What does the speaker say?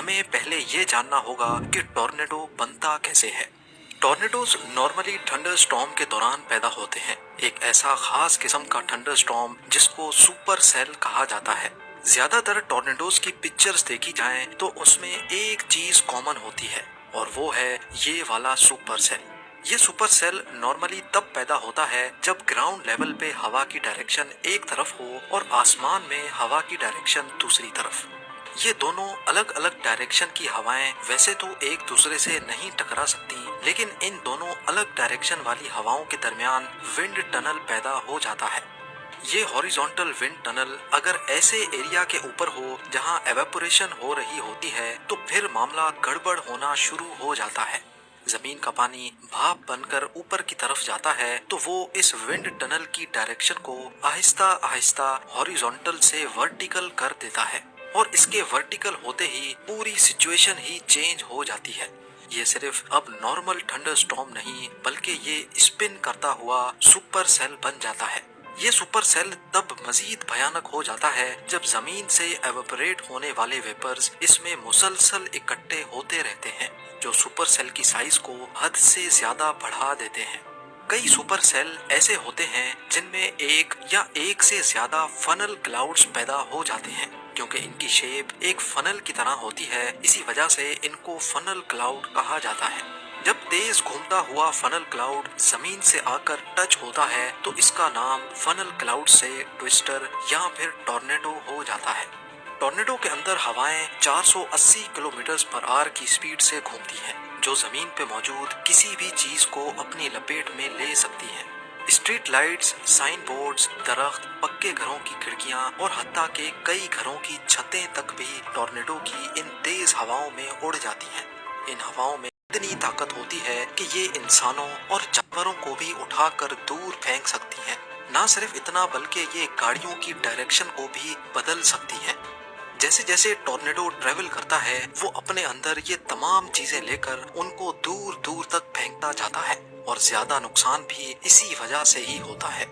हमें पहले ये जानना होगा कि टॉर्नेडो बनता कैसे है। टॉर्नेडोज नॉर्मली थंडर स्टॉर्म के दौरान पैदा होते हैं, एक ऐसा खास किस्म का थंडर स्टॉर्म जिसको सुपर सेल कहा जाता है। ज्यादातर टॉर्नेडोज की पिक्चर्स देखी जाएं तो उसमें एक चीज कॉमन होती है और वो है ये वाला सुपर सेल। ये सुपर सेल नॉर्मली तब पैदा होता है जब ग्राउंड लेवल पे हवा की डायरेक्शन एक तरफ हो और आसमान में हवा की डायरेक्शन दूसरी तरफ। ये दोनों अलग अलग डायरेक्शन की हवाएं वैसे तो एक दूसरे से नहीं टकरा सकती, लेकिन इन दोनों अलग डायरेक्शन वाली हवाओं के दरमियान विंड टनल पैदा हो जाता है। ये हॉरिजॉन्टल विंड टनल अगर ऐसे एरिया के ऊपर हो जहां एवेपोरेशन हो रही होती है तो फिर मामला गड़बड़ होना शुरू हो जाता है। जमीन का पानी भाप बनकर ऊपर की तरफ जाता है तो वो इस विंड टनल की डायरेक्शन को आहिस्ता आहिस्ता हॉरिजॉन्टल से वर्टिकल कर देता है और इसके वर्टिकल होते ही पूरी सिचुएशन ही चेंज हो जाती है। ये सिर्फ अब नॉर्मल थंडर स्टॉर्म नहीं बल्कि ये स्पिन करता हुआ सुपर सेल बन जाता है। ये सुपर सेल तब मजीद भयानक हो जाता है जब जमीन से एवेपोरेट होने वाले वेपर्स इसमें मुसलसल इकट्ठे होते रहते हैं, जो सुपर सेल की साइज को हद से ज्यादा बढ़ा देते हैं। कई सुपर सेल ऐसे होते हैं जिनमें एक या एक से ज्यादा फनल क्लाउड्स पैदा हो जाते हैं। क्योंकि इनकी शेप एक फनल की तरह होती है, इसी वजह से इनको फनल क्लाउड कहा जाता है। जब तेज घूमता हुआ फनल क्लाउड जमीन से आकर टच होता है तो इसका नाम फनल क्लाउड से ट्विस्टर या फिर टॉर्नेडो हो जाता है। टॉर्नेडो के अंदर हवाएं 480 किलोमीटर पर आवर की स्पीड से घूमती हैं, जो जमीन पे मौजूद किसी भी चीज को अपनी लपेट में ले सकती हैं। स्ट्रीट लाइट्स, साइन बोर्ड्स, दरख्त, पक्के घरों की खिड़कियां और हत्ता के कई घरों की छतें तक भी टॉर्नेडो की इन तेज हवाओं में उड़ जाती हैं। इन हवाओं में इतनी ताकत होती है कि ये इंसानों और जानवरों को भी उठाकर दूर फेंक सकती हैं। ना सिर्फ इतना बल्कि ये गाड़ियों की डायरेक्शन को भी बदल सकती हैं। जैसे जैसे टॉर्नेडो ट्रेवल करता है वो अपने अंदर ये तमाम चीजें लेकर उनको दूर दूर तक फेंकता जाता है और ज्यादा नुकसान भी इसी वजह से ही होता है।